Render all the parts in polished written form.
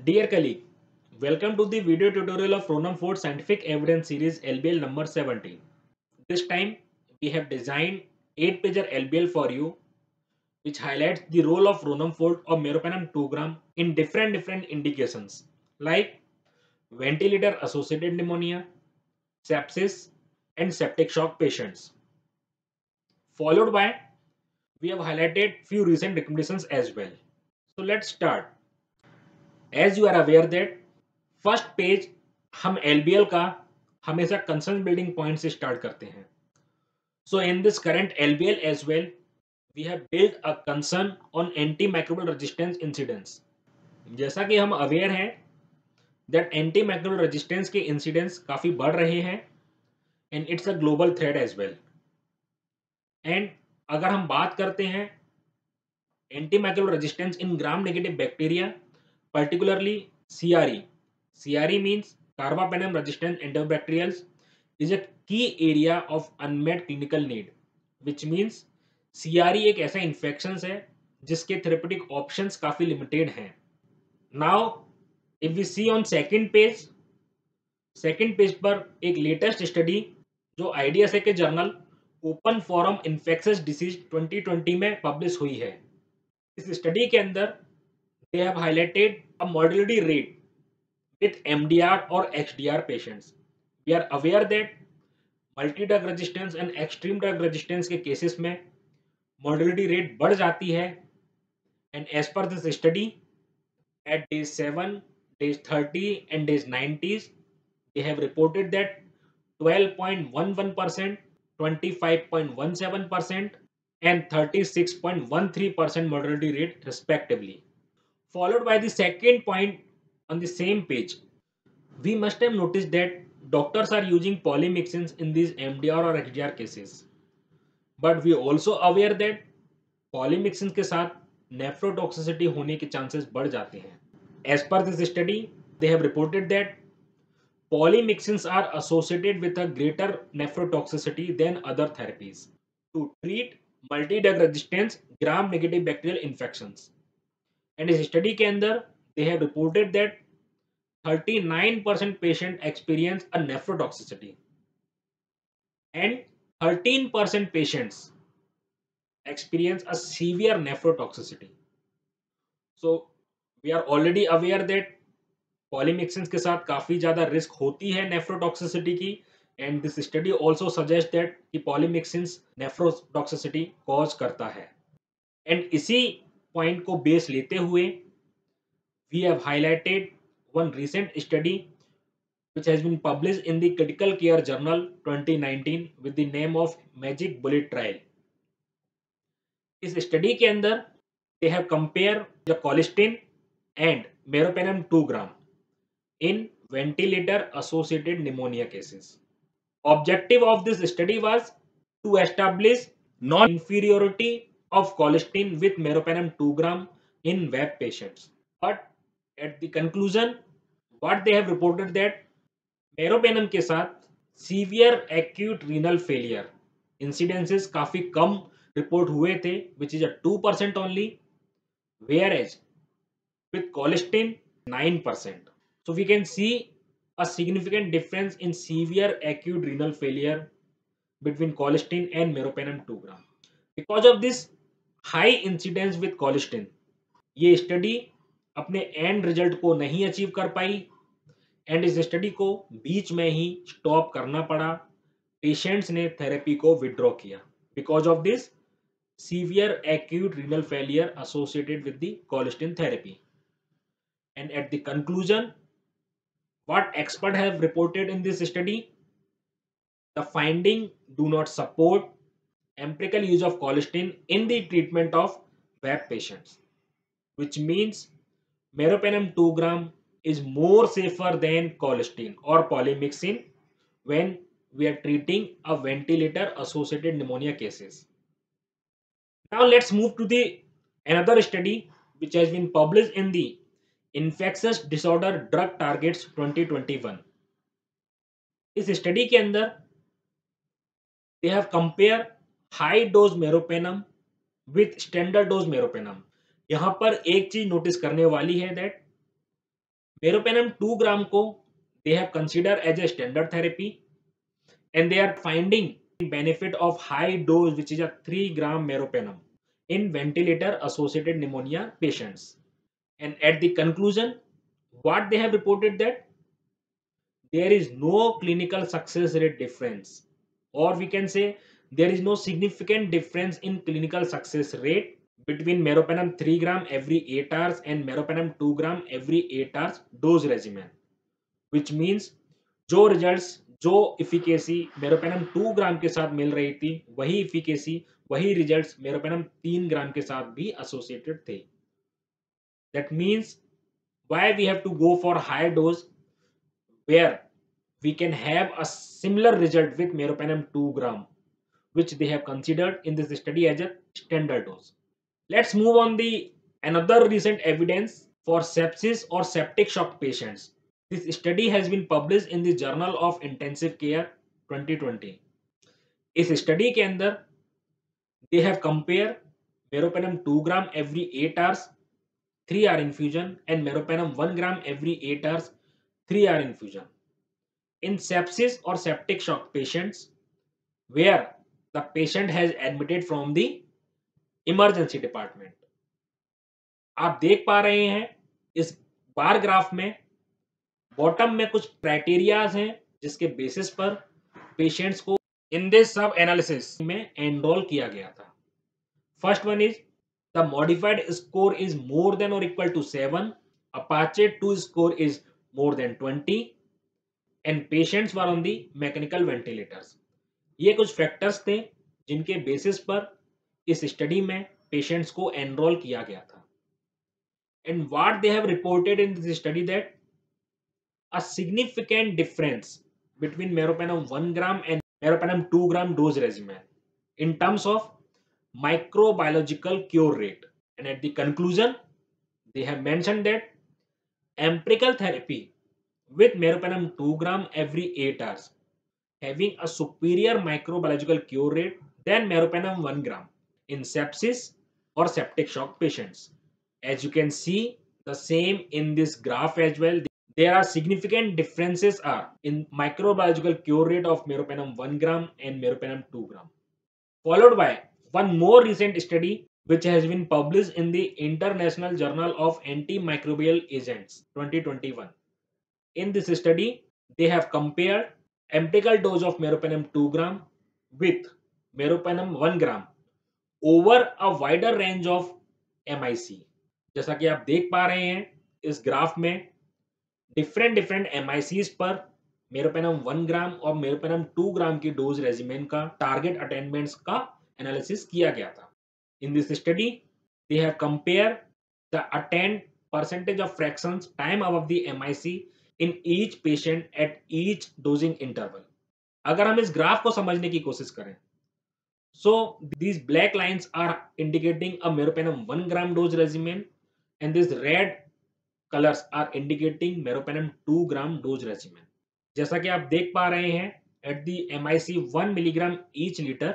Dear colleague, welcome to the video tutorial of Ronem Ford Scientific Evidence Series LBL number 17. This time we have designed 8-pager LBL for you which highlights the role of Ronem Ford or meropenem 2 gram in different indications like ventilator associated pneumonia, sepsis and septic shock patients. Followed by we have highlighted few recent recommendations as well. So let's start. As you are aware that first page हम LBL का हमेशा concern building point से start करते हैं. So in this current LBL as well we have build a concern on anti microbial resistance incidence. जैसा कि हम aware हैं दैट एंटी माइक्रोबियल रेजिस्टेंस के इंसिडेंस काफ़ी बढ़ रहे हैं and it's a global threat as well. And अगर हम बात करते हैं anti microbial resistance in gram negative bacteria particularly CRE. CRE means carbapenem resistant enterobacterials is a key area of unmet clinical need, which means CRE एक ऐसा infection है जिसके therapeutic options काफी लिमिटेड हैं. Now if we see on second page पर एक latest study जो IDSA के journal open forum infectious disease 2020 में पब्लिश हुई है. इस स्टडी के अंदर they have highlighted a mortality rate with MDR or XDR patients. We are aware that multi-drug resistance and extreme drug resistance के cases में mortality rate बढ़ जाती है and as per this study at days 7, days 30 and days 90s they have reported that 12.11%, 25.17% and 36.13% mortality rate respectively. Followed by the second point on the same page, we must have noticed that doctors are using polymyxins in these MDR or XDR cases. But we also aware that polymyxins के साथ nephrotoxicity होने के chances बढ़ जाते हैं. As per this study, they have reported that polymyxins are associated with a greater nephrotoxicity than other therapies to treat multi-drug resistance gram-negative bacterial infections. And इस study के अंदर they have reported that 39% patient experience a nephrotoxicity and 13% patients experience a severe nephrotoxicity. So we are already aware that polymyxins के साथ काफी ज्यादा risk होती है nephrotoxicity की and this study also suggests that कि polymyxins nephrotoxicity cause करता है. And इसी पॉइंट को बेस लेते हुए we have highlighted one recent study which has been published in the Critical Care Journal 2019 with the name of Magic Bullet Trial. इस study के अंदर they have compared the colistin and meropenem 2 gram in ventilator associated pneumonia cases. Objective of this study was to establish non-inferiority of colistin with meropenem 2 gram in VAP patients. But at the conclusion, what they have reported that meropenem के साथ severe acute renal failure incidences काफी कम report हुए थे which is a 2% only where as with colistin 9%. So we can see a significant difference in severe acute renal failure between colistin and meropenem 2 gram. Because of this high incidence with colistin, ये study अपने and result को नहीं achieve कर पाई and इस study को बीच में ही stop करना पड़ा. पेशेंट्स ने थेरेपी को विड्रॉ किया because of this severe acute renal failure associated with the colistin therapy. And at the conclusion what experts have reported in this study, the finding do not support empirical use of colistin in the treatment of VAP patients, which means meropenem 2 gram is more safer than colistin or polymyxin when we are treating a ventilator associated pneumonia cases. Now let's move to the another study which has been published in the Infectious Disorder Drug Targets 2021. इस study के अंदर they have compared high dose meropenem with standard dose meropenem. यहाँ पर एक चीज notice करने वाली है that मेरोपेनम 2 ग्राम को they have considered as a standard therapy, and they are finding the benefit of high dose, which is a 3 gram meropenem in ventilator associated pneumonia patients. And at the conclusion, what they have reported that there is no clinical success rate difference, or we can say there is no significant difference in clinical success rate between meropenem 3 gram every 8 hours and meropenem 2 gram every 8 hours dose regimen, which means जो results जो efficacy meropenem 2 ग्राम के साथ मिल रही थी, वही efficacy वही results meropenem 3 ग्राम के साथ भी एसोसिएटेड थे. That means why we have to go for higher dose where we can have a similar result with meropenem 2 gram, which they have considered in this study as a standard dose. Let's move on the another recent evidence for sepsis or septic shock patients. This study has been published in the Journal of Intensive Care 2020. इस study के अंदर they have compared meropenem 2 gram every 8 hours 3 hour infusion and meropenem 1 gram every 8 hours 3 hour infusion in sepsis or septic shock patients where the patient has admitted from the emergency department. आप देख पा रहे हैं इस bar graph में bottom में कुछ criterias हैं जिसके बेसिस पर पेशेंट्स को इन दिस सब एनालिसिस में एनरोल किया गया था. First one is the modified score is more than और equal to 7, APACHE 2 score is more than 20 and patients were on the mechanical ventilators. ये कुछ फैक्टर्स थे जिनके बेसिस पर इस स्टडी में पेशेंट्स को एनरोल किया गया था. And what they have reported in this study that a significant difference between meropenem 1 gram and meropenem 2 gram dose regimen in terms of microbiological cure rate. And at the conclusion, they have mentioned that empirical therapy with meropenem 2 gram every 8 hours having a superior microbiological cure rate than meropenem 1 gram in sepsis or septic shock patients. As you can see the same in this graph as well, there are significant differences are in microbiological cure rate of meropenem 1 gram and meropenem 2 gram. Followed by one more recent study which has been published in the International Journal of Antimicrobial Agents 2021. In this study, they have compared empirical dose of meropenem 2 gram with meropenem 1 gram over a wider range of MIC. जैसा कि आप देख पा रहे हैं इस graph में different MICs पर मेरोपेनम 1 ग्राम और मेरोपेनम 2 ग्राम की डोज रेजिमेन का टारगेट अटेनमेंट्स का एनालिसिस किया गया था. In this study they have compare the attend percentage of fractions time above the MIC in each patient at each dosing interval. अगर हम इस ग्राफ को समझने की कोशिश करें, so these black lines are indicating a meropenem 1 gram dose regimen and this red colors are indicating meropenem 2 gram dose regimen. जैसा कि आप देख पा रहे हैं at the MIC 1 milligram each liter,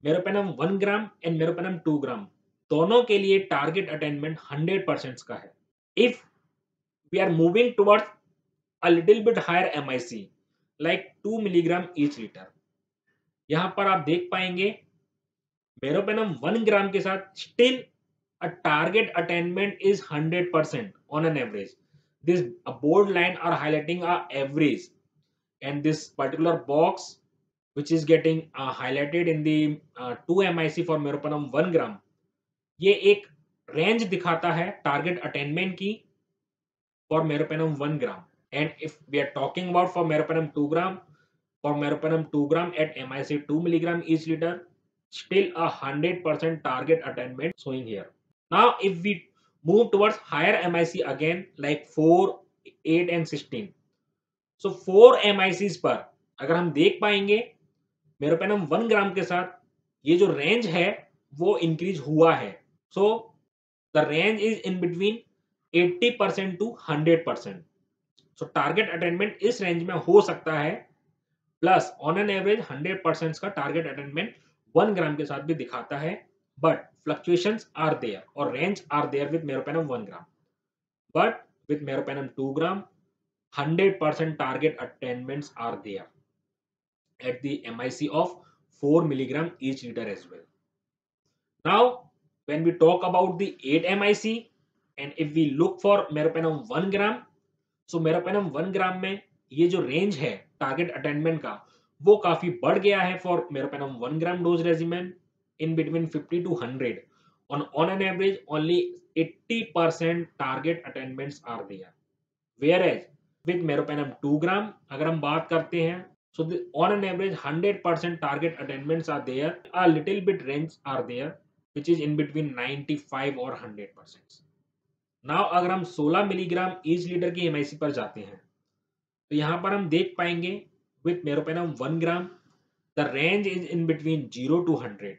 meropenem 1 gram and meropenem 2 gram दोनों के लिए टारगेट अटेनमेंट 100% का है. If we are moving towards a little bit higher MIC like 2 milligram each liter, यहां पर आप देख पाएंगे मेरोपेनम 1 ग्राम के साथ still a target attainment is 100% on an average. This a bold line are highlighting a average, and this particular box which is getting highlighted in the 2 MIC for meropenem 1 gram, ये एक range दिखाता है target attainment की for meropenem 1 gram. And if we are talking about for meropenem 2 gram, for meropenem 2 gram at MIC 2 milligram each liter, still a 100% target attainment showing here. Now if we move towards higher MIC again like 4, 8 and 16, so 4 MICs पर अगर हम देख पाएंगे meropenem 1 ग्राम के साथ ये जो range है वो इंक्रीज हुआ है. So the range is in between 80% to 100%. So target attainment इस रेंज में हो सकता है, प्लस ऑन एन एवरेज 100% का टारगेट अटेनमेंट 1 ग्राम के साथ भी दिखाता है. But fluctuations are there or range are there with meropenem 1 gram. But with meropenem 2 gram, 100% target attainments are there at the MIC of 4 milligram each liter as well. Now, when we talk about the 8 MIC and if we look for meropenem 1 gram, so meroपेनम 1 ग्राम में ये जो range है target attainment का वो काफी बढ़ गया है for meropenem 1 gram dose regimen in between 50 to 100 on an average only 80% target attainments are there, whereas with meropenem 2 gram अगर हम बात करते हैं so on an average 100% target attainments are there, a little bit range are there which is in between 95 or 100%. Now अगर हम 16 milligram each litre की MIC पर जाते हैं तो यहां पर हम देख पाएंगे with meropenem 1 gram the range is in between 0 to 100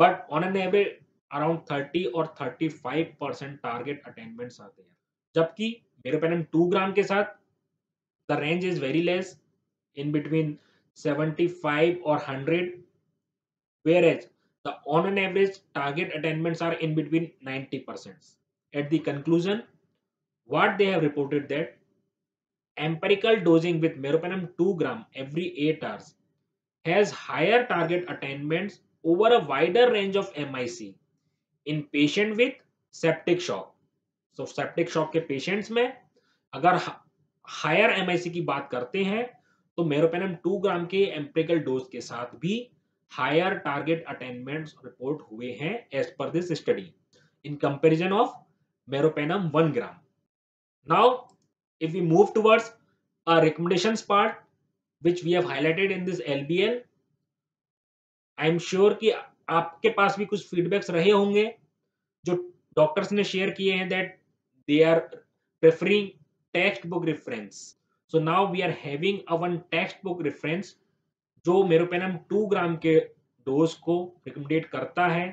but on an average around 30 और 35% टारगेट अटेनमेंट्स आते हैं, जबकि मेरोपेनम 2 ग्राम के साथ the range is very less in between 75 और 100, whereas the on an average target attainments are in between 90%. At the conclusion, what they have reported that empirical dosing with meropenem 2 gram every 8 hours has higher target attainments over a wider range of MIC in patient with septic shock. So septic shock के patients में अगर higher MIC की बात करते हैं तो meropenem 2 ग्राम के empirical dose के साथ भी higher target attainments report हुए हैं as per this study in comparison of meropenem 1 gram. Now if we move towards a recommendations part which we have highlighted in this LBL, I am sure कि आपके पास भी कुछ feedbacks रहे होंगे जो doctors ने शेयर किए हैं that they are preferring textbook reference. So now we are having a one textbook reference जो मेरोपेनम 2 ग्राम के डोज को रिकमेंडेट करता है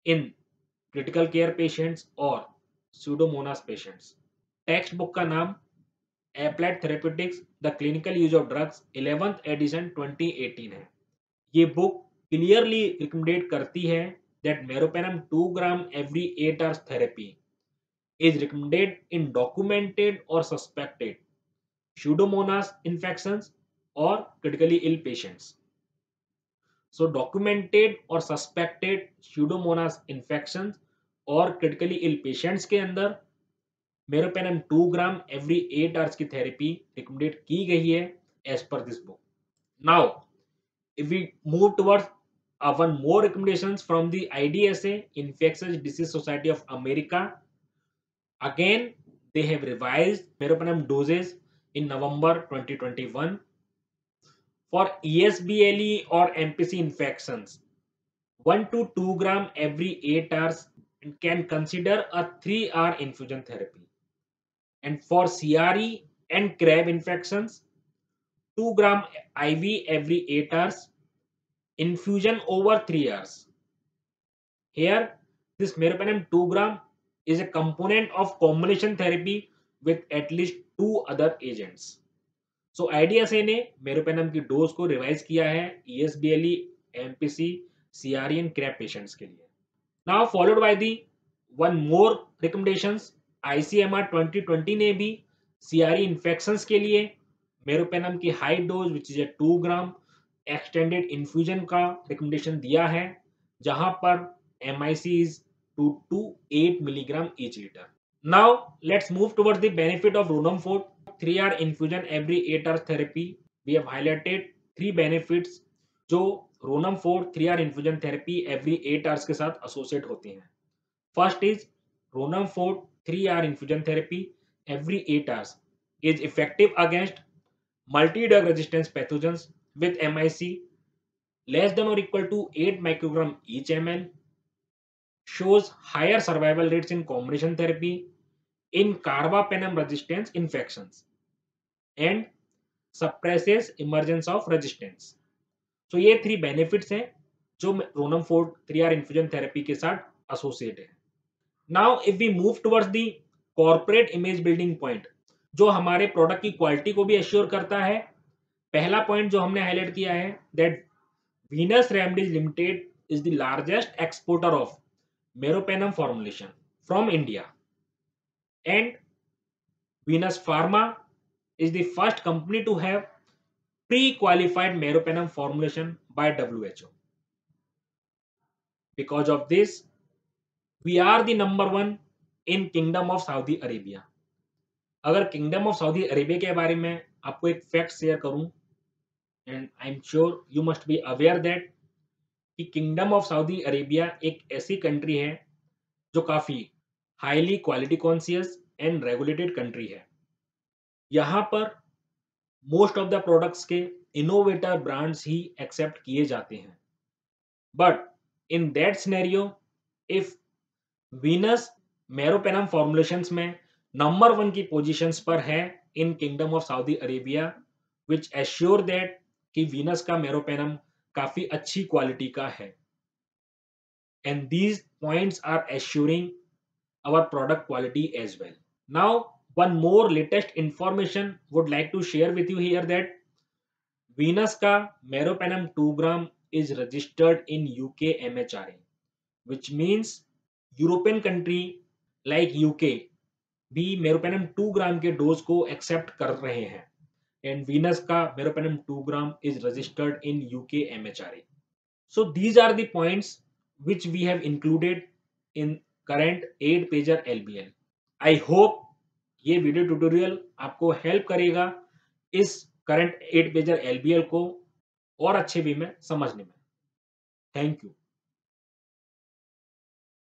इन क्रिटिकल केयर पेशेंट्स और स्यूडोमोनास पेशेंट्स. टेक्स्ट बुक का नाम Applied Therapeutics The Clinical Use of Drugs 11th edition 2018 है. ये बुक क्लियरली रिकमेंडेट करती है that meropenem 2 gram every 8 hours therapy is recommended in documented or suspected pseudomonas infections or critically ill patients. So documented or suspected pseudomonas infections और critically ill patients के अंदर meropenem 2 gram every 8 hours की therapy recommended की गई है as per this book. Now if we move towards one more recommendations from the IDSA Infectious Disease Society of America. Again they have revised meropenem doses in November 2021 for ESBLE or MPC infections 1 to 2 gram every 8 hours and can consider a 3-hour infusion therapy. And for CRE and CRAB infections, 2 gram IV every 8 hours, infusion over 3 hours. Here, this meropenem 2 gram is a component of combination therapy with at least 2 other agents. So IDSA ने meropenem की dose को revise किया है ESBLE, MPC, CRE and CRAB patients के लिए. Now followed by the one more recommendations. ICMR 2020 ने भी CRE infections के लिए मेरोपेनम की high dose which is 2 gram extended infusion का रिकमेंडेशन दिया है जहां पर MIC is 2 to 8 milligram each liter. Now let's move towards the benefit of Ronam Fort 3-hour infusion every 8 hours therapy. We have highlighted 3 benefits जो Ronam Fort 3-hour infusion therapy every 8 hours के साथ associate होते हैं. First is Ronam Fort 3-hour infusion therapy every 8 hours is effective against multi-drug resistance pathogens with MIC less than or equal to 8 microgram each ml, shows higher survival rates in combination therapy in carbapenem resistance infections and suppresses emergence of resistance. So ये 3 benefits हैं जो Ronam Fort 3-hour infusion therapy के साथ associate है. Now if we move towards the corporate image building point जो हमारे product की quality को भी एश्योर करता है, पहला पॉइंट जो हमने हाईलाइट किया है that Venus remedies limited is the largest exporter of meropenem formulation from India and Venus Pharma is the first company to have pre-qualified meropenem formulation by WHO. Because of this, we are the number one in Kingdom of Saudi Arabia. अगर kingdom of Saudi Arabia के बारे में आपको एक fact share करूं, and I am sure you must be aware that कि kingdom of Saudi Arabia एक ऐसी कंट्री है जो काफी highly quality conscious and regulated country है. यहाँ पर मोस्ट ऑफ द प्रोडक्ट्स के इनोवेटर ब्रांड्स ही एक्सेप्ट किए जाते हैं. But in that scenario, if Venus meropenem formulations में नंबर वन की पोजीशंस पर है in kingdom of Saudi Arabia, which assure that कि वीनस का मेरोपेनम काफी अच्छी क्वालिटी का है. And these points are assuring our product quality as well. Now, one more latest information would like to share with you here that Venus का meropenem 2 gram is registered in UK MHRA, which means European country like UK भी meropenem 2 gram के dose को accept कर रहे हैं. And Venus का meropenem 2 gram is registered in UK MHRA. So these are the points which we have included in current 8 pager LBL. I hope ये video tutorial आपको help करेगा इस करंट 8 पेजर LBL को और अच्छे वे में समझने में. Thank you.